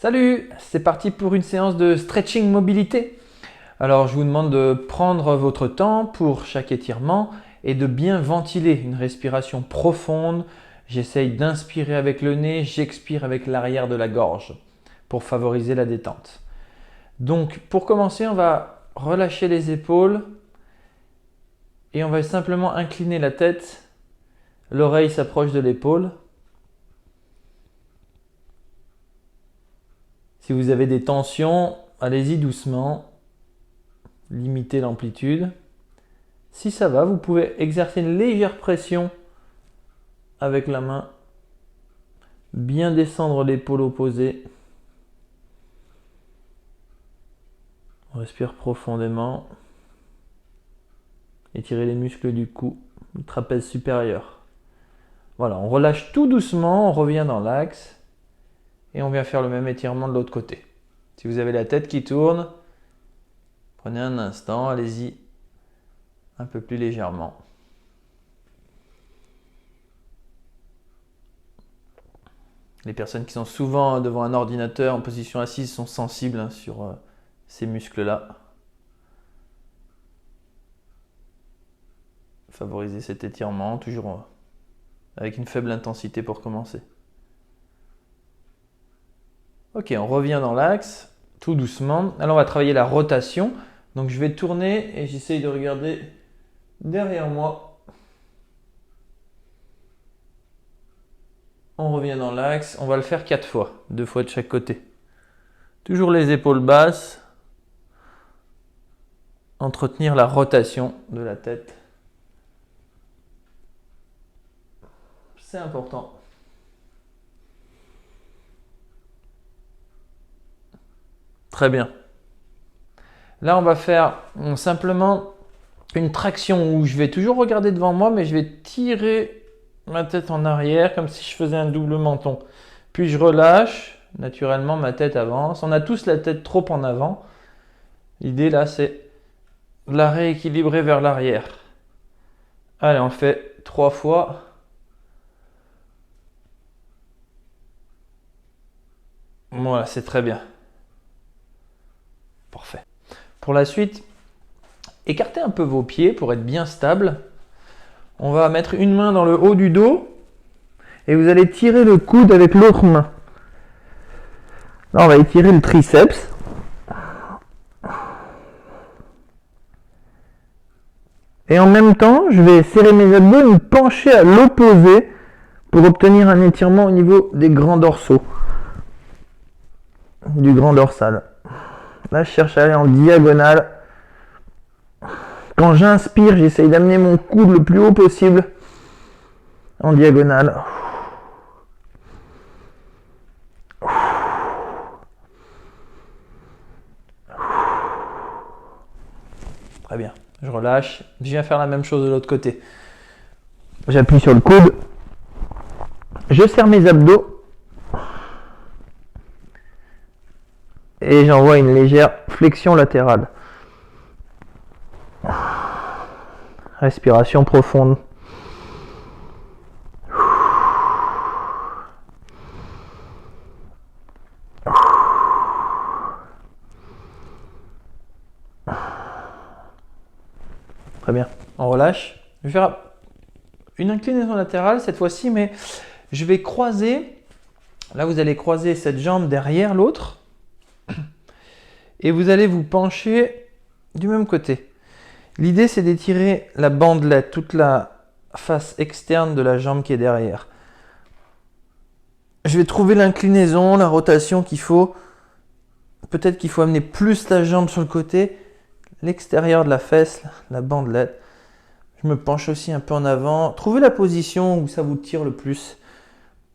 Salut, c'est parti pour une séance de stretching mobilité. Alors je vous demande de prendre votre temps pour chaque étirement et de bien ventiler, une respiration profonde. J'essaye d'inspirer avec le nez, j'expire avec l'arrière de la gorge pour favoriser la détente. Donc pour commencer, on va relâcher les épaules et on va simplement incliner la tête. L'oreille s'approche de l'épaule. Si vous avez des tensions, allez-y doucement, limitez l'amplitude. Si ça va, vous pouvez exercer une légère pression avec la main, bien descendre l'épaule opposée. On respire profondément. Étirez les muscles du cou, du trapèze supérieur. Voilà, on relâche tout doucement, on revient dans l'axe. Et on vient faire le même étirement de l'autre côté. Si vous avez la tête qui tourne, prenez un instant, allez-y un peu plus légèrement. Les personnes qui sont souvent devant un ordinateur en position assise sont sensibles sur ces muscles-là. Favorisez cet étirement, toujours avec une faible intensité pour commencer. Ok, on revient dans l'axe, tout doucement. Alors on va travailler la rotation. Donc je vais tourner et j'essaye de regarder derrière moi. On revient dans l'axe. On va le faire 4 fois, 2 fois de chaque côté. Toujours les épaules basses. Entretenir la rotation de la tête. C'est important. Très bien. Là, on va faire simplement une traction où je vais toujours regarder devant moi, mais je vais tirer ma tête en arrière comme si je faisais un double menton. Puis je relâche, naturellement ma tête avance. On a tous la tête trop en avant. L'idée là, c'est de la rééquilibrer vers l'arrière. Allez, on fait 3 fois. Voilà, c'est très bien. Parfait. Pour la suite, écartez un peu vos pieds pour être bien stable. On va mettre une main dans le haut du dos et vous allez tirer le coude avec l'autre main. Là, on va étirer le triceps. Et en même temps, je vais serrer mes abdos et me pencher à l'opposé pour obtenir un étirement au niveau des grands dorsaux, du grand dorsal. Là, je cherche à aller en diagonale. Quand j'inspire, j'essaye d'amener mon coude le plus haut possible en diagonale. Très bien. Je relâche. Je viens faire la même chose de l'autre côté. J'appuie sur le coude. Je serre mes abdos. Et j'envoie une légère flexion latérale. Respiration profonde. Très bien. On relâche. Je vais faire une inclinaison latérale cette fois-ci, mais je vais croiser. Là, vous allez croiser cette jambe derrière l'autre. Et vous allez vous pencher du même côté. L'idée, c'est d'étirer la bandelette, toute la face externe de la jambe qui est derrière. Je vais trouver l'inclinaison, la rotation qu'il faut. Peut-être qu'il faut amener plus la jambe sur le côté, l'extérieur de la fesse, la bandelette. Je me penche aussi un peu en avant. Trouvez la position où ça vous tire le plus.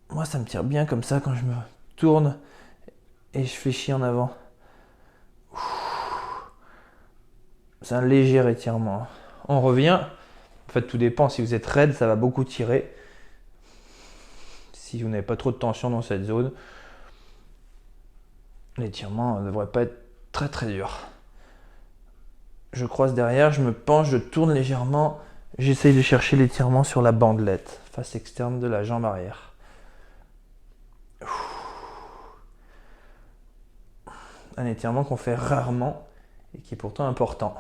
Moi, ça me tire bien comme ça quand je me tourne et je fléchis en avant. C'est un léger étirement. On revient. En fait, tout dépend. Si vous êtes raide, ça va beaucoup tirer. Si vous n'avez pas trop de tension dans cette zone, l'étirement ne devrait pas être très très dur. Je croise derrière, je me penche, je tourne légèrement. J'essaye de chercher l'étirement sur la bandelette, face externe de la jambe arrière. un étirement qu'on fait rarement et qui est pourtant important.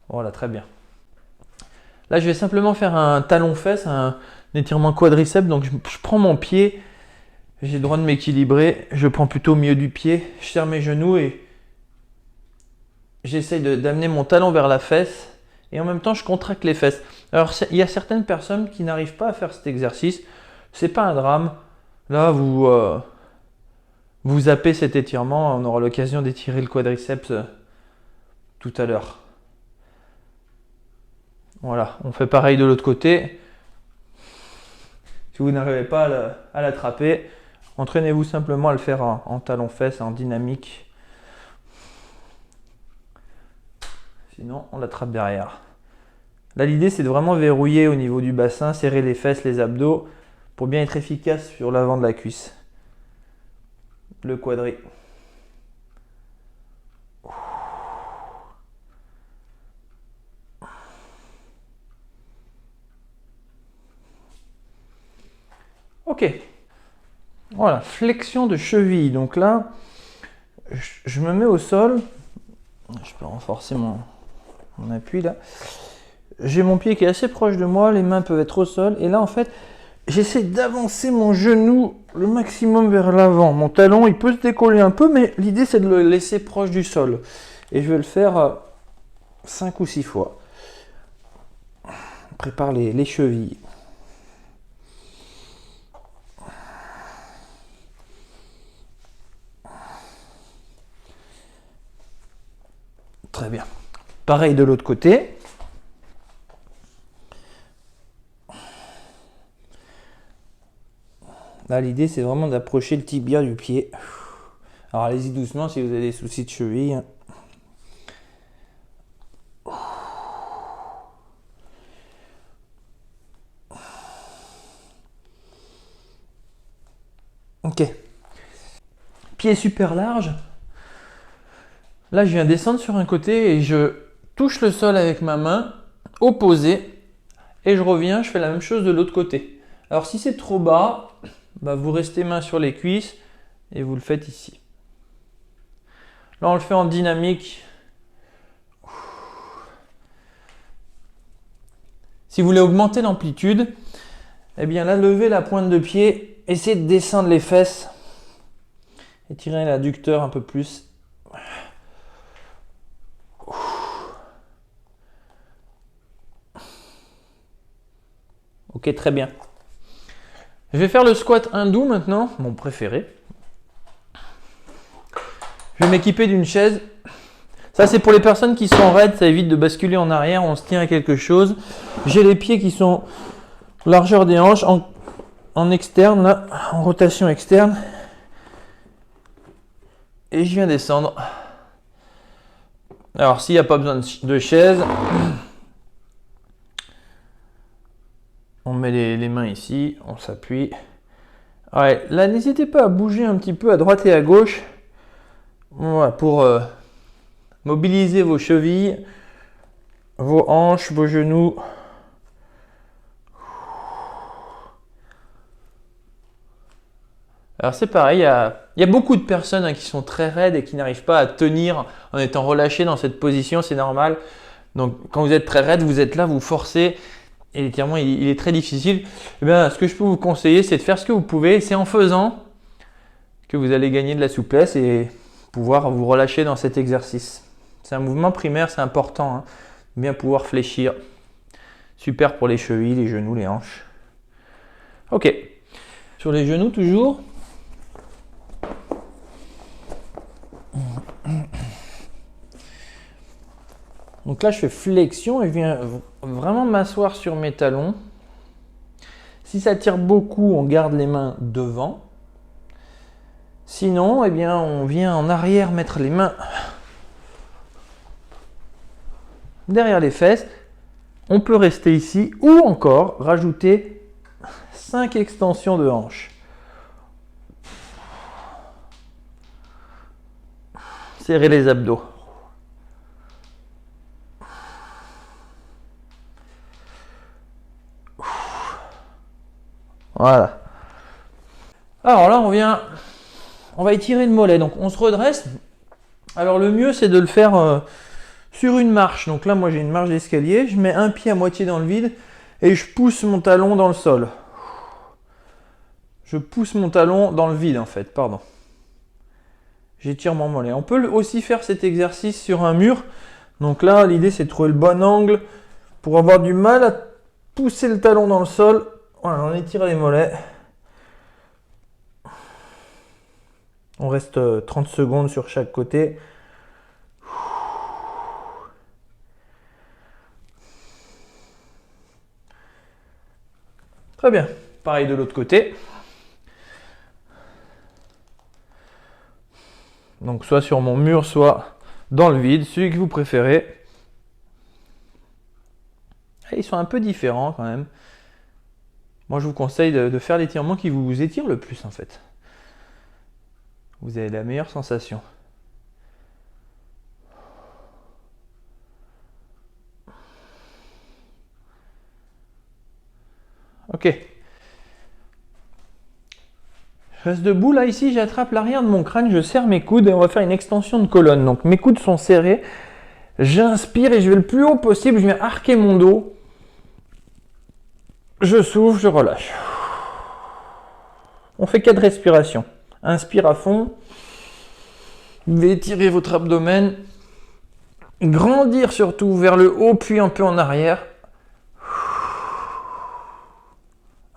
Voilà, très bien. Là, je vais simplement faire un talon-fesse, un étirement quadriceps. Donc, je prends mon pied, j'ai le droit de m'équilibrer. Je prends plutôt au milieu du pied, je serre mes genoux et j'essaye d'amener mon talon vers la fesse. Et en même temps, je contracte les fesses. Alors, il y a certaines personnes qui n'arrivent pas à faire cet exercice. C'est pas un drame. Là, vous zappez cet étirement. On aura l'occasion d'étirer le quadriceps tout à l'heure. Voilà, on fait pareil de l'autre côté. Si vous n'arrivez pas à l'attraper, entraînez-vous simplement à le faire en talon-fesse, en dynamique. Sinon, on l'attrape derrière. Là, l'idée, c'est de vraiment verrouiller au niveau du bassin, serrer les fesses, les abdos, pour bien être efficace sur l'avant de la cuisse. Le quadri. Ok. Voilà, flexion de cheville. Donc là, je me mets au sol. Je peux renforcer mon appui là. J'ai mon pied qui est assez proche de moi, les mains peuvent être au sol. Et là, en fait, j'essaie d'avancer mon genou le maximum vers l'avant. Mon talon, il peut se décoller un peu, mais l'idée, c'est de le laisser proche du sol. Et je vais le faire 5 ou 6 fois. On prépare les chevilles. Très bien. Pareil de l'autre côté. Là, l'idée, c'est vraiment d'approcher le tibia du pied. Alors, allez-y doucement si vous avez des soucis de cheville. Ok. Pied super large. Là, je viens descendre sur un côté et je touche le sol avec ma main opposée. Et je reviens, je fais la même chose de l'autre côté. Alors, si c'est trop bas, bah, vous restez main sur les cuisses et vous le faites ici. Là, on le fait en dynamique. Si vous voulez augmenter l'amplitude, eh bien là, levez la pointe de pied, essayez de descendre les fesses, étirez l'adducteur un peu plus. Ok, très bien. Je vais faire le squat hindou maintenant, mon préféré. Je vais m'équiper d'une chaise. Ça, c'est pour les personnes qui sont raides, ça évite de basculer en arrière, on se tient à quelque chose. J'ai les pieds qui sont largeur des hanches, en externe, là, en rotation externe. Et je viens descendre. Alors, s'il n'y a pas besoin de chaise, on met les mains ici, on s'appuie. Ouais, là, n'hésitez pas à bouger un petit peu à droite et à gauche. Voilà, pour mobiliser vos chevilles, vos hanches, vos genoux. Alors c'est pareil, il y a beaucoup de personnes qui sont très raides et qui n'arrivent pas à tenir en étant relâchées dans cette position, c'est normal. Donc quand vous êtes très raide, vous êtes là, vous forcez et l'étirement il est très difficile. Eh bien, ce que je peux vous conseiller, c'est de faire ce que vous pouvez. C'est en faisant que vous allez gagner de la souplesse et pouvoir vous relâcher dans cet exercice. C'est un mouvement primaire, c'est important. Hein. Bien pouvoir fléchir. Super pour les chevilles, les genoux, les hanches. Ok. Sur les genoux toujours. Donc là, je fais flexion et je viens vraiment m'asseoir sur mes talons. Si ça tire beaucoup, on garde les mains devant. Sinon, eh bien, on vient en arrière mettre les mains derrière les fesses. On peut rester ici ou encore rajouter 5 extensions de hanches. Serrez les abdos. Voilà. Alors là, on va étirer le mollet. Donc on se redresse. Alors le mieux, c'est de le faire sur une marche. Donc là, moi j'ai une marche d'escalier. Je mets un pied à moitié dans le vide et je pousse mon talon dans le sol. Je pousse mon talon dans le vide en fait, pardon. J'étire mon mollet. On peut aussi faire cet exercice sur un mur. Donc là, l'idée c'est de trouver le bon angle pour avoir du mal à pousser le talon dans le sol. Voilà, on étire les mollets. On reste 30 secondes sur chaque côté. Très bien. Pareil de l'autre côté. Donc soit sur mon mur, soit dans le vide, celui que vous préférez. Et ils sont un peu différents quand même. Moi je vous conseille de faire l'étirement qui vous étire le plus en fait. Vous avez la meilleure sensation. Ok. Je reste debout, là, ici, j'attrape l'arrière de mon crâne, je serre mes coudes et on va faire une extension de colonne. Donc mes coudes sont serrés, j'inspire et je vais le plus haut possible, je viens arquer mon dos. Je souffle, je relâche. On fait 4 respirations. Inspire à fond. Vous devez étirer votre abdomen. Grandir surtout vers le haut, puis un peu en arrière.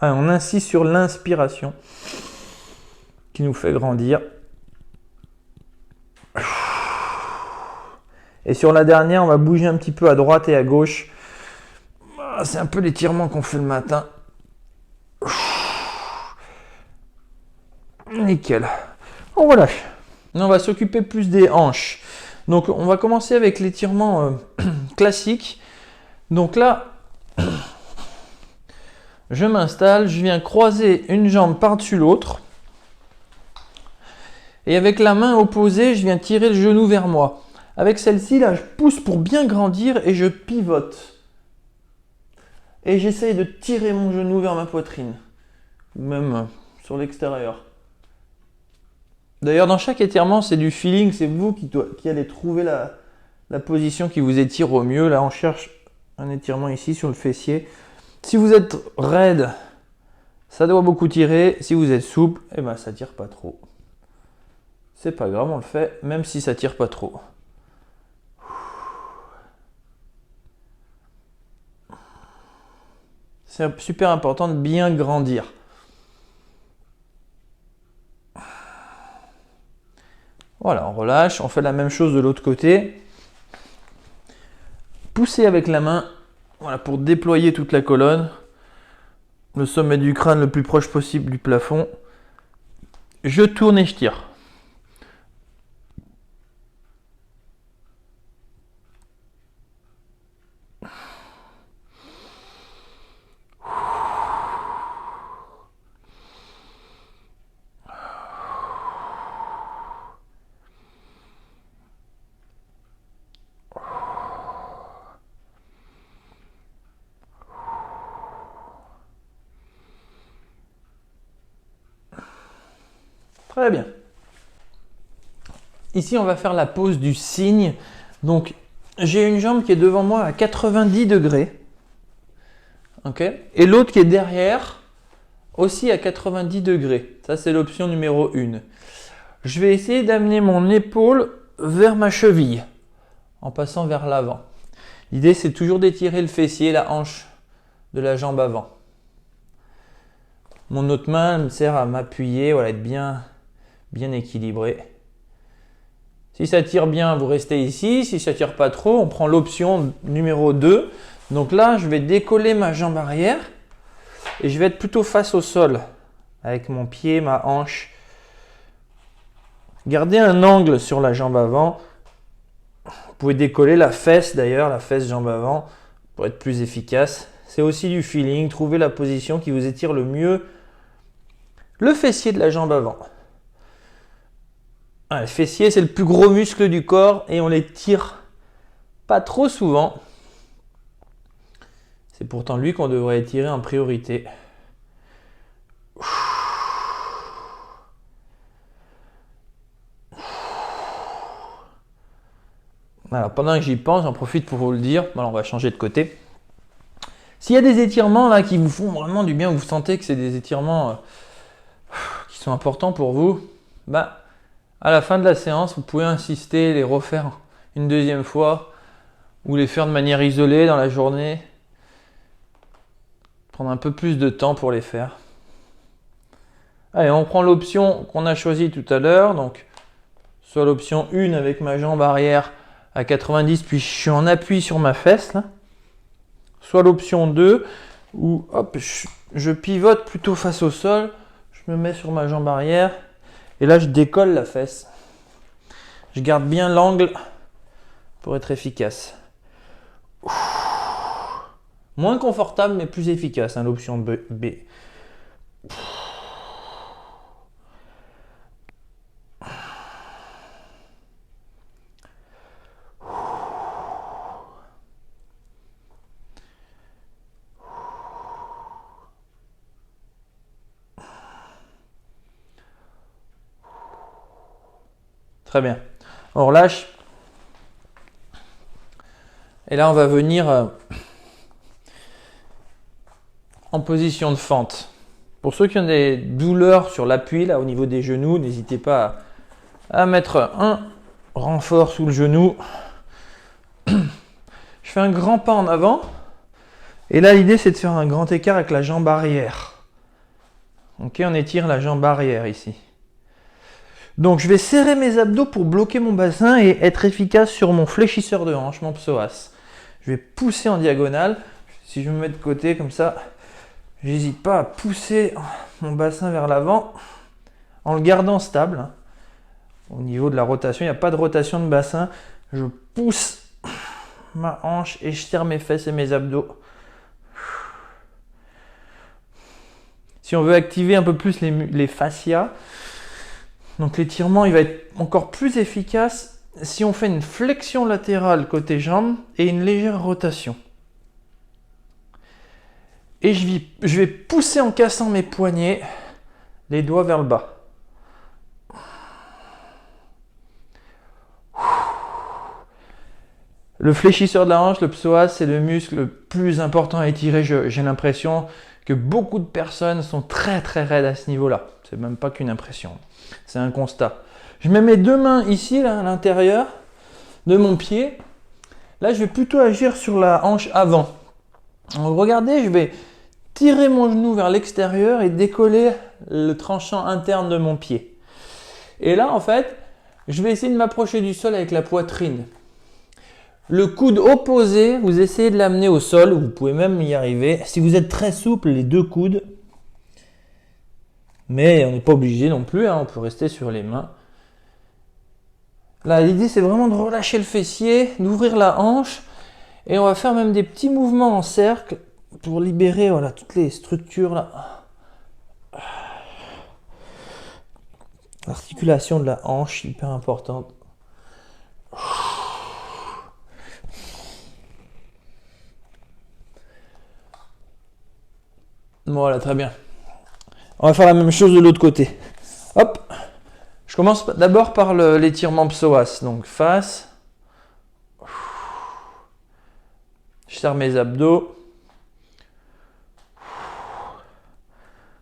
Allez, on insiste sur l'inspiration qui nous fait grandir. Et sur la dernière, on va bouger un petit peu à droite et à gauche. C'est un peu l'étirement qu'on fait le matin. Nickel. On relâche. On va s'occuper plus des hanches. Donc on va commencer avec l'étirement classique. Donc là, je m'installe, je viens croiser une jambe par-dessus l'autre. Et avec la main opposée, je viens tirer le genou vers moi. Avec celle-ci, là, je pousse pour bien grandir et je pivote. Et j'essaye de tirer mon genou vers ma poitrine. Ou même sur l'extérieur. D'ailleurs, dans chaque étirement, c'est du feeling. C'est vous qui allez trouver la position qui vous étire au mieux. Là, on cherche un étirement ici sur le fessier. Si vous êtes raide, ça doit beaucoup tirer. Si vous êtes souple, eh ben, ça tire pas trop. C'est pas grave, on le fait, même si ça tire pas trop. C'est super important de bien grandir. Voilà, on relâche, on fait la même chose de l'autre côté. Poussez avec la main, voilà, pour déployer toute la colonne. Le sommet du crâne le plus proche possible du plafond. Je tourne et je tire. Très bien. Ici, on va faire la pose du cygne. Donc, j'ai une jambe qui est devant moi à 90 degrés. Okay. Et l'autre qui est derrière, aussi à 90 degrés. Ça, c'est l'option numéro 1. Je vais essayer d'amener mon épaule vers ma cheville, en passant vers l'avant. L'idée, c'est toujours d'étirer le fessier, la hanche de la jambe avant. Mon autre main me sert à m'appuyer, voilà, être bien équilibré. Si ça tire bien, vous restez ici. Si ça tire pas trop, on prend l'option numéro 2. Donc là, je vais décoller ma jambe arrière et je vais être plutôt face au sol avec mon pied, ma hanche. Gardez un angle sur la jambe avant. Vous pouvez décoller la fesse d'ailleurs, la fesse jambe avant pour être plus efficace. C'est aussi du feeling. Trouvez la position qui vous étire le mieux le fessier de la jambe avant. Le fessier, c'est le plus gros muscle du corps et on les tire pas trop souvent. C'est pourtant lui qu'on devrait étirer en priorité. Alors, pendant que j'y pense, j'en profite pour vous le dire. Alors, on va changer de côté. S'il y a des étirements là qui vous font vraiment du bien, vous sentez que c'est des étirements qui sont importants pour vous, bah, à la fin de la séance, vous pouvez insister, les refaire une deuxième fois ou les faire de manière isolée dans la journée. Prendre un peu plus de temps pour les faire. Allez, on prend l'option qu'on a choisie tout à l'heure. Donc, soit l'option 1 avec ma jambe arrière à 90, puis je suis en appui sur ma fesse. Là. Soit l'option 2 où hop, je pivote plutôt face au sol. Je me mets sur ma jambe arrière. Et là, je décolle la fesse. Je garde bien l'angle pour être efficace. Moins confortable, mais plus efficace, hein, l'option B. Très bien. On relâche. Et là, on va venir en position de fente. Pour ceux qui ont des douleurs sur l'appui, là, au niveau des genoux, n'hésitez pas à mettre un renfort sous le genou. Je fais un grand pas en avant. Et là, l'idée, c'est de faire un grand écart avec la jambe arrière. Ok, on étire la jambe arrière ici. Donc, je vais serrer mes abdos pour bloquer mon bassin et être efficace sur mon fléchisseur de hanche, mon psoas. Je vais pousser en diagonale. Si je me mets de côté comme ça, j'hésite pas à pousser mon bassin vers l'avant en le gardant stable. Au niveau de la rotation, il n'y a pas de rotation de bassin. Je pousse ma hanche et je serre mes fesses et mes abdos. Si on veut activer un peu plus les fascias, donc l'étirement il va être encore plus efficace si on fait une flexion latérale côté jambe et une légère rotation. Et je vais pousser en cassant mes poignets, les doigts vers le bas. Le fléchisseur de la hanche, le psoas, c'est le muscle le plus important à étirer. J'ai l'impression que beaucoup de personnes sont très très raides à ce niveau-là. C'est même pas qu'une impression, c'est un constat. Je mets mes deux mains ici, là, à l'intérieur de mon pied. Là, je vais plutôt agir sur la hanche avant. Donc, regardez, je vais tirer mon genou vers l'extérieur et décoller le tranchant interne de mon pied. Et là, en fait, je vais essayer de m'approcher du sol avec la poitrine. Le coude opposé, vous essayez de l'amener au sol, vous pouvez même y arriver. Si vous êtes très souple, les deux coudes. Mais on n'est pas obligé non plus, hein, on peut rester sur les mains. Là, l'idée, c'est vraiment de relâcher le fessier, d'ouvrir la hanche. Et on va faire même des petits mouvements en cercle pour libérer voilà, toutes les structures là. L'articulation de la hanche, hyper importante. Voilà, très bien. On va faire la même chose de l'autre côté. Hop. Je commence d'abord par l'étirement psoas. Donc face. Je serre mes abdos.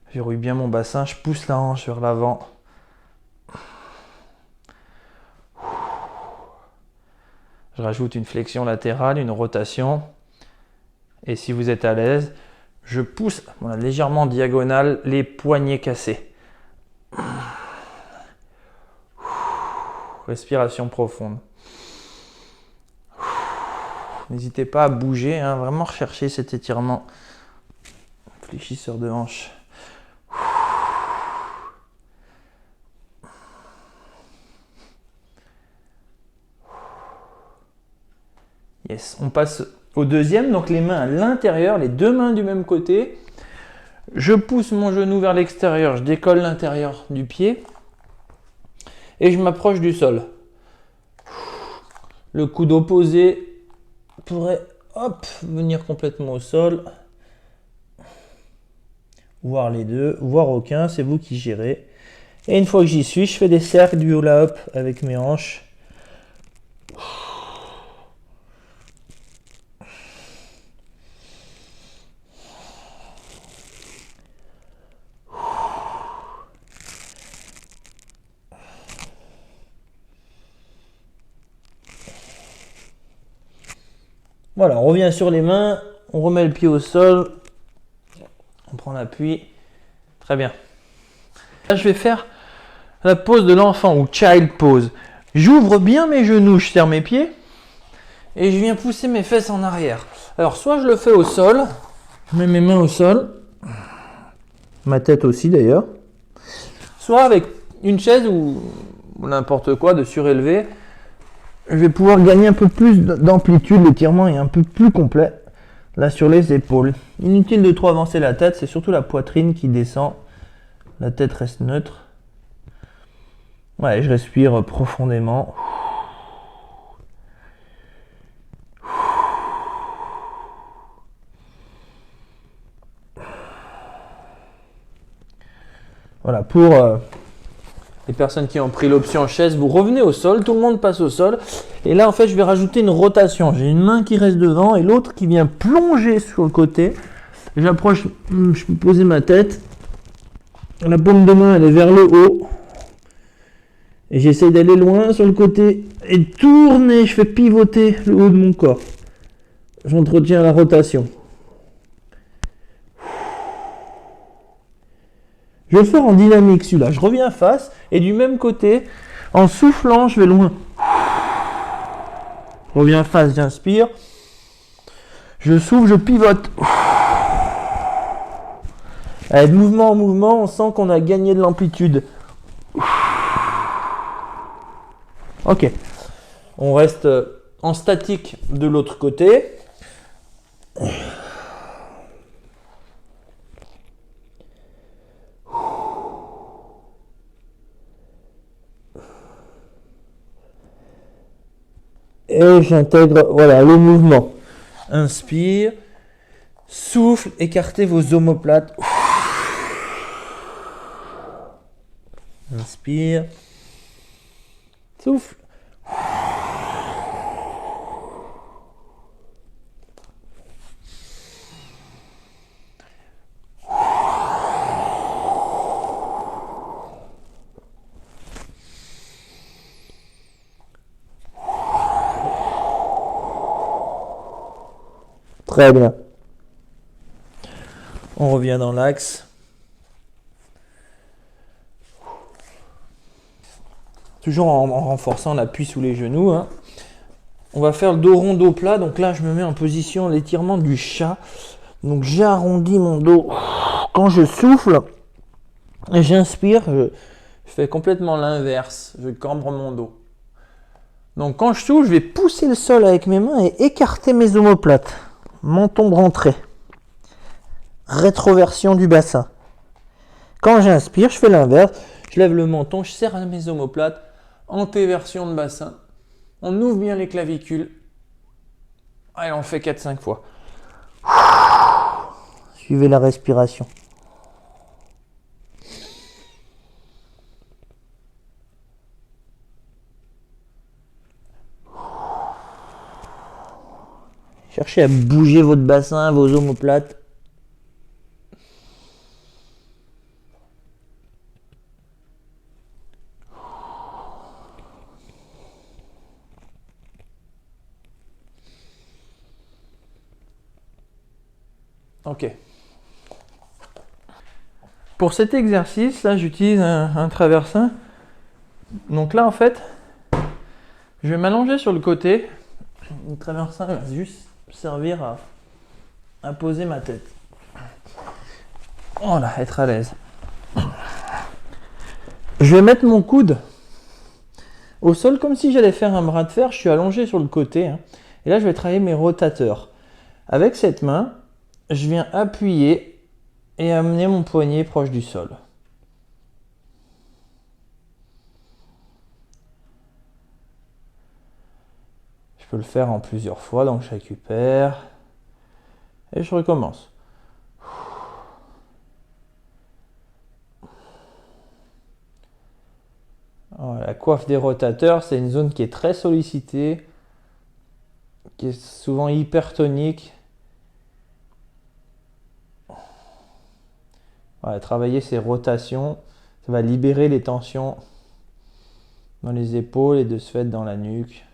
Je verrouille bien mon bassin. Je pousse la hanche vers l'avant. Je rajoute une flexion latérale, une rotation. Et si vous êtes à l'aise, je pousse voilà, légèrement diagonale les poignets cassés. Respiration profonde. N'hésitez pas à bouger, hein, vraiment rechercher cet étirement. Fléchisseur de hanche. Yes, on passe au deuxième, donc les mains à l'intérieur, les deux mains du même côté. Je pousse mon genou vers l'extérieur, je décolle l'intérieur du pied et je m'approche du sol. Le coude opposé pourrait hop, venir complètement au sol. Voire les deux, voire aucun, c'est vous qui gérez. Et une fois que j'y suis, je fais des cercles du hula hop avec mes hanches. Voilà, on revient sur les mains, on remet le pied au sol, on prend l'appui. Très bien. Là, je vais faire la pose de l'enfant ou child pose. J'ouvre bien mes genoux, je serre mes pieds et je viens pousser mes fesses en arrière. Alors, soit je le fais au sol, je mets mes mains au sol, ma tête aussi d'ailleurs, soit avec une chaise ou n'importe quoi de surélevé, je vais pouvoir gagner un peu plus d'amplitude, l'étirement est un peu plus complet là sur les épaules. Inutile de trop avancer la tête, c'est surtout la poitrine qui descend, la tête reste neutre. Ouais, je respire profondément. Voilà, pour les personnes qui ont pris l'option chaise, vous revenez au sol, tout le monde passe au sol. Et là, en fait, je vais rajouter une rotation. J'ai une main qui reste devant et l'autre qui vient plonger sur le côté. J'approche, je peux poser ma tête. La paume de main, elle est vers le haut. Et j'essaie d'aller loin sur le côté et tourner. Je fais pivoter le haut de mon corps. J'entretiens la rotation. Je vais le faire en dynamique celui-là. Je reviens face et du même côté, en soufflant, je vais loin. Je reviens face, j'inspire. Je souffle, je pivote. Allez, de mouvement en mouvement, on sent qu'on a gagné de l'amplitude. Ok. On reste en statique de l'autre côté. Et j'intègre, voilà, le mouvement. Inspire, souffle, écartez vos omoplates. Inspire, souffle. Très bien. On revient dans l'axe. Toujours en renforçant l'appui sous les genoux. Hein. On va faire le dos rond, dos plat. Donc là, je me mets en position l'étirement du chat. Donc j'arrondis mon dos. Quand je souffle, j'inspire, je fais complètement l'inverse. Je cambre mon dos. Donc quand je souffle, je vais pousser le sol avec mes mains et écarter mes omoplates. Menton rentré. Rétroversion du bassin. Quand j'inspire, je fais l'inverse. Je lève le menton, je serre mes omoplates. Antéversion de bassin. On ouvre bien les clavicules. Allez, on le fait 4-5 fois. Suivez la respiration. Cherchez à bouger votre bassin, vos omoplates. Ok. Pour cet exercice, là, j'utilise un traversin. Donc là, en fait, je vais m'allonger sur le côté. Le traversin va juste servir à poser ma tête. Voilà, être à l'aise. Je vais mettre mon coude au sol comme si j'allais faire un bras de fer. Je suis allongé sur le côté. Hein. Et là, je vais travailler mes rotateurs. Avec cette main, je viens appuyer et amener mon poignet proche du sol. Je peux le faire en plusieurs fois, donc je récupère et je recommence. Voilà, la coiffe des rotateurs, c'est une zone qui est très sollicitée, qui est souvent hypertonique. Voilà, travailler ces rotations, ça va libérer les tensions dans les épaules et de ce fait dans la nuque.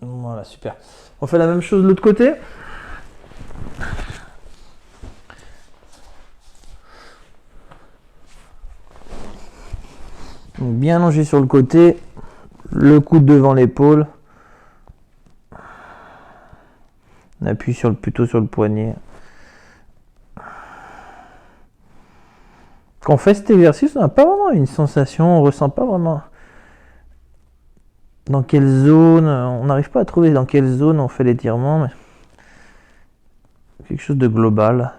Voilà, super. On fait la même chose de l'autre côté. Donc, bien allongé sur le côté, le coude devant l'épaule. On appuie plutôt sur le poignet. Quand on fait cet exercice, on n'a pas vraiment une sensation, on ne ressent pas vraiment dans quelle zone, on n'arrive pas à trouver dans quelle zone on fait l'étirement, mais quelque chose de global.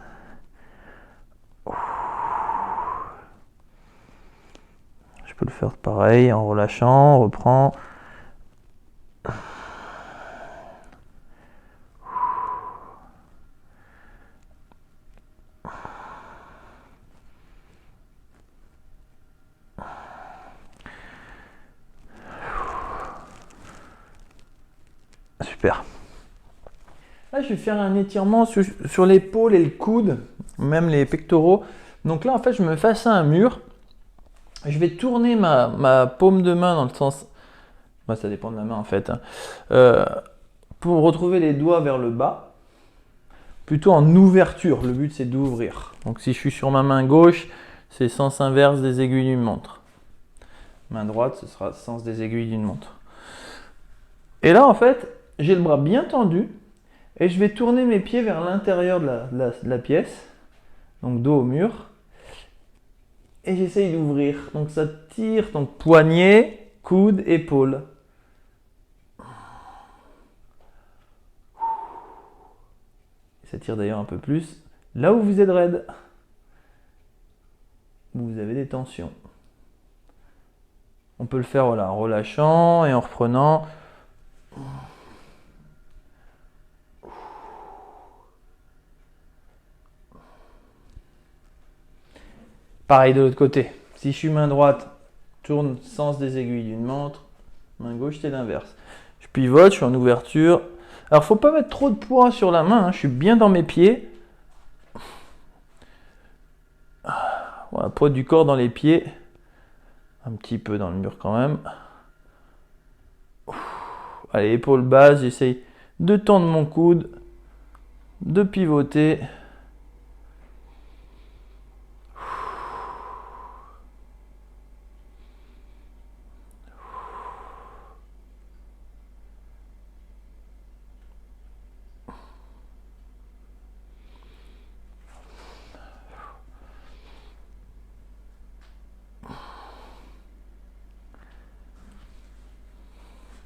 Je peux le faire pareil, en relâchant, on reprend. Super. Là, je vais faire un étirement sur l'épaule et le coude, même les pectoraux. Donc là, en fait, je me face à un mur. Je vais tourner ma paume de main dans le sens... Bah, ça dépend de la main, en fait. Pour retrouver les doigts vers le bas. Plutôt en ouverture. Le but, c'est d'ouvrir. Donc si je suis sur ma main gauche, c'est sens inverse des aiguilles d'une montre. Main droite, ce sera sens des aiguilles d'une montre. Et là, en fait, j'ai le bras bien tendu. Et je vais tourner mes pieds vers l'intérieur de la pièce, donc dos au mur. Et j'essaye d'ouvrir. Donc ça tire, donc poignet, coude, épaule. Ça tire d'ailleurs un peu plus. Là où vous êtes raide, vous avez des tensions. On peut le faire voilà, en relâchant et en reprenant. Pareil de l'autre côté. Si je suis main droite, tourne sens des aiguilles d'une montre. Main gauche, c'est l'inverse. Je pivote, je suis en ouverture. Alors, faut pas mettre trop de poids sur la main. Hein. Je suis bien dans mes pieds. Voilà, poids du corps dans les pieds. Un petit peu dans le mur quand même. Allez, épaule basse. J'essaye de tendre mon coude, de pivoter.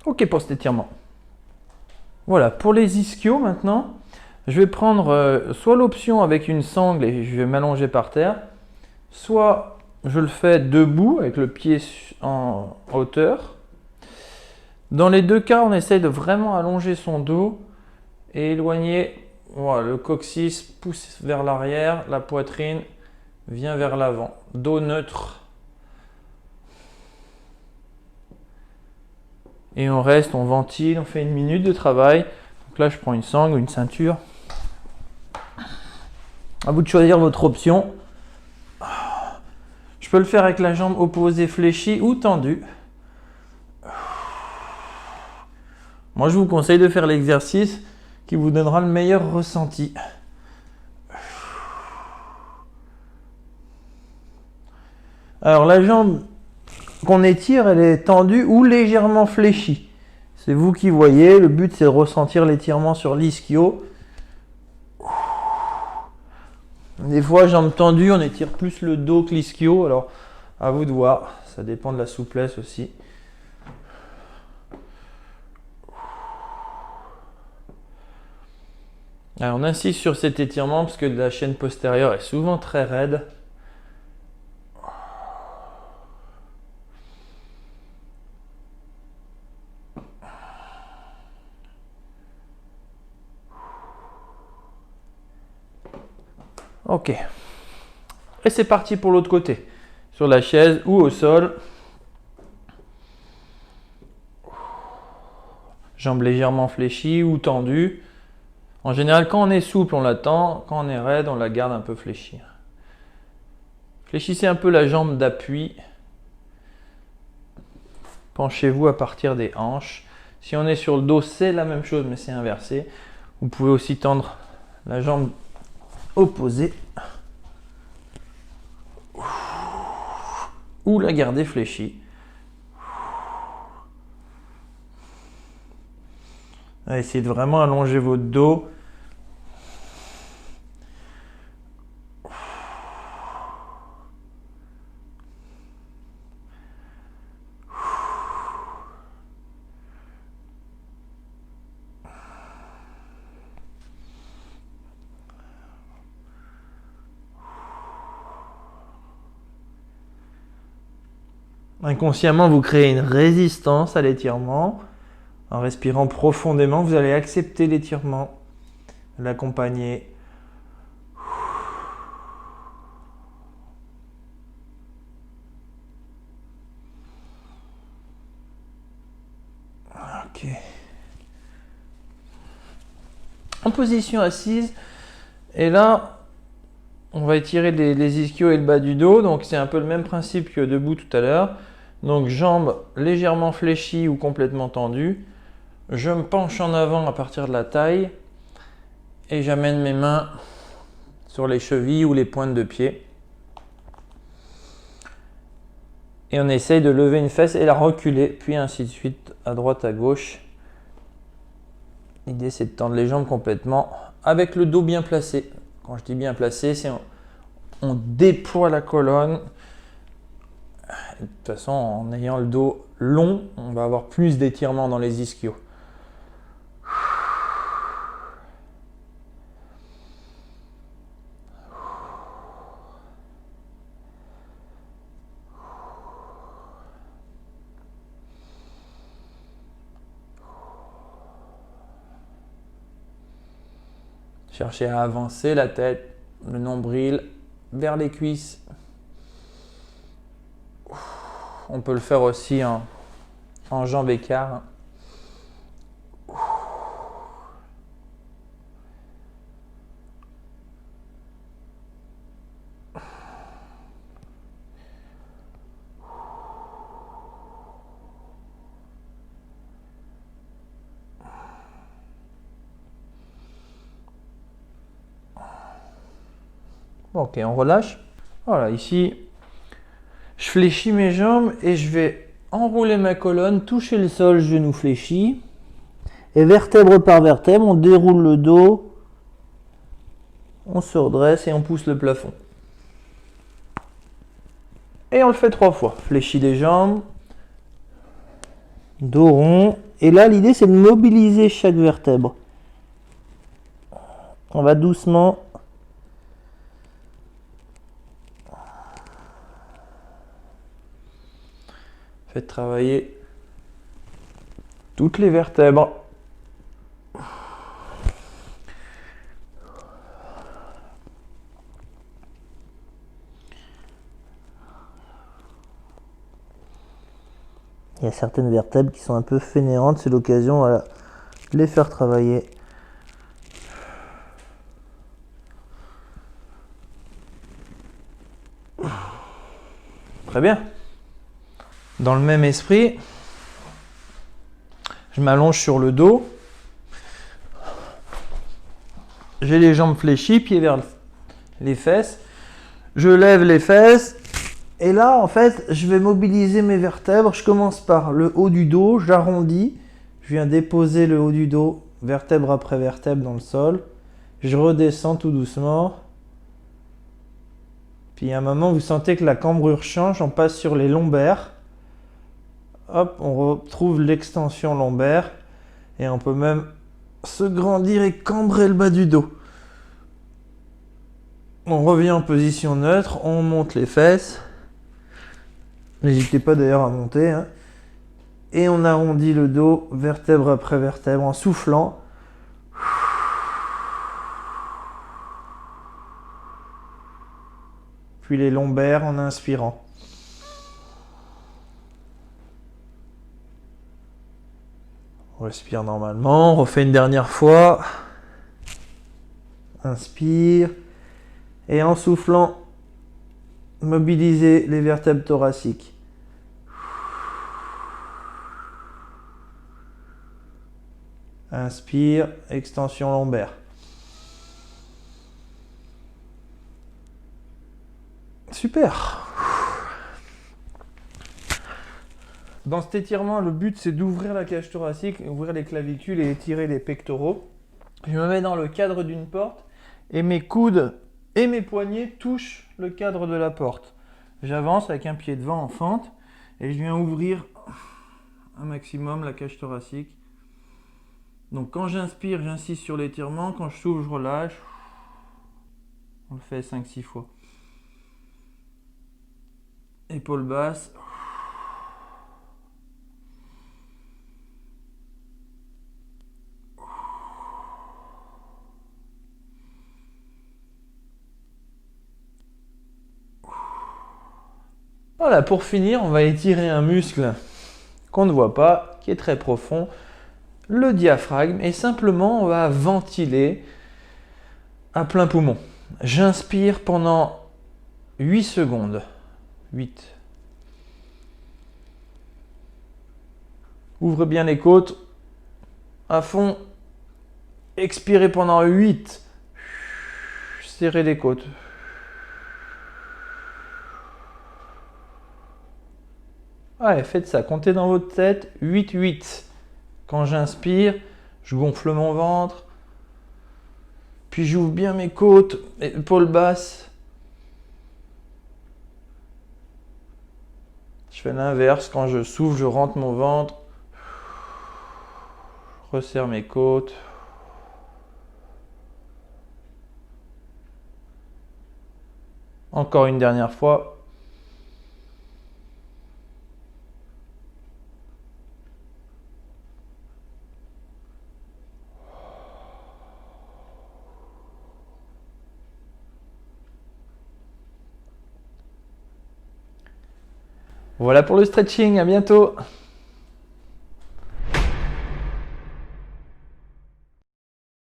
Ok pour cet étirement. Voilà, pour les ischios maintenant, je vais prendre soit l'option avec une sangle et je vais m'allonger par terre, soit je le fais debout avec le pied en hauteur. Dans les deux cas, on essaye de vraiment allonger son dos et éloigner. Voilà, le coccyx pousse vers l'arrière, la poitrine vient vers l'avant. Dos neutre. Et on reste, on ventile, on fait 1 minute de travail. Donc là, je prends une sangle ou une ceinture. À vous de choisir votre option. Je peux le faire avec la jambe opposée fléchie ou tendue. Moi, je vous conseille de faire l'exercice qui vous donnera le meilleur ressenti. Alors, la jambe qu'on étire, elle est tendue ou légèrement fléchie. C'est vous qui voyez. Le but, c'est de ressentir l'étirement sur l'ischio. Des fois, jambes tendues, on étire plus le dos que l'ischio. Alors, à vous de voir. Ça dépend de la souplesse aussi. Alors, on insiste sur cet étirement parce que la chaîne postérieure est souvent très raide. Ok. Et c'est parti pour l'autre côté. Sur la chaise ou au sol. Jambes légèrement fléchies ou tendues. En général, quand on est souple, on la tend. Quand on est raide, on la garde un peu fléchie. Fléchissez un peu la jambe d'appui. Penchez-vous à partir des hanches. Si on est sur le dos, c'est la même chose, mais c'est inversé. Vous pouvez aussi tendre la jambe opposée ou la garder fléchie. Essayez de vraiment allonger votre dos. Inconsciemment, vous créez une résistance à l'étirement. En respirant profondément, vous allez accepter l'étirement, l'accompagner. Ok. En position assise, et là, on va étirer les ischios et le bas du dos. Donc c'est un peu le même principe que debout tout à l'heure. Donc jambes légèrement fléchies ou complètement tendues. Je me penche en avant à partir de la taille et j'amène mes mains sur les chevilles ou les pointes de pied. Et on essaye de lever une fesse et la reculer, puis ainsi de suite, à droite, à gauche. L'idée, c'est de tendre les jambes complètement avec le dos bien placé. Quand je dis bien placé, c'est on déploie la colonne. De toute façon, en ayant le dos long, on va avoir plus d'étirement dans les ischios. Cherchez à avancer la tête, le nombril vers les cuisses. On peut le faire aussi en jambes écart. Ok, on relâche. Voilà, ici, je fléchis mes jambes et je vais enrouler ma colonne, toucher le sol, genou fléchi. Et vertèbre par vertèbre, on déroule le dos, on se redresse et on pousse le plafond. Et on le fait 3 fois. Fléchis les jambes, dos rond. Et là, l'idée, c'est de mobiliser chaque vertèbre. On va doucement. Faites travailler toutes les vertèbres. Il y a certaines vertèbres qui sont un peu fainéantes, c'est l'occasion voilà, de les faire travailler. Très bien. Dans le même esprit, je m'allonge sur le dos. J'ai les jambes fléchies, pieds vers les fesses. Je lève les fesses. Et là, en fait, je vais mobiliser mes vertèbres. Je commence par le haut du dos, j'arrondis. Je viens déposer le haut du dos, vertèbre après vertèbre dans le sol. Je redescends tout doucement. Puis à un moment, vous sentez que la cambrure change. On passe sur les lombaires. Hop, on retrouve l'extension lombaire. Et on peut même se grandir et cambrer le bas du dos. On revient en position neutre. On monte les fesses. N'hésitez pas d'ailleurs à monter. Hein. Et on arrondit le dos, vertèbre après vertèbre, en soufflant. Puis les lombaires en inspirant. On respire normalement. On refait une dernière fois. Inspire. Et en soufflant, mobilisez les vertèbres thoraciques. Inspire, extension lombaire. Super. Dans cet étirement, le but c'est d'ouvrir la cage thoracique, ouvrir les clavicules et étirer les pectoraux. Je me mets dans le cadre d'une porte et mes coudes et mes poignets touchent le cadre de la porte. J'avance avec un pied devant en fente et je viens ouvrir un maximum la cage thoracique. Donc quand j'inspire, j'insiste sur l'étirement. Quand je souffle, je relâche. On le fait 5-6 fois. Épaules basses. Voilà, pour finir, on va étirer un muscle qu'on ne voit pas, qui est très profond, le diaphragme, et simplement on va ventiler à plein poumon. J'inspire pendant 8 secondes. 8. Ouvre bien les côtes à fond. Expirez pendant 8. Serrez les côtes. Ouais, faites ça. Comptez dans votre tête. 8, 8. Quand j'inspire, je gonfle mon ventre. Puis j'ouvre bien mes côtes, épaules basses. Je fais l'inverse. Quand je souffle, je rentre mon ventre. Je resserre mes côtes. Encore une dernière fois. Voilà pour le stretching, à bientôt.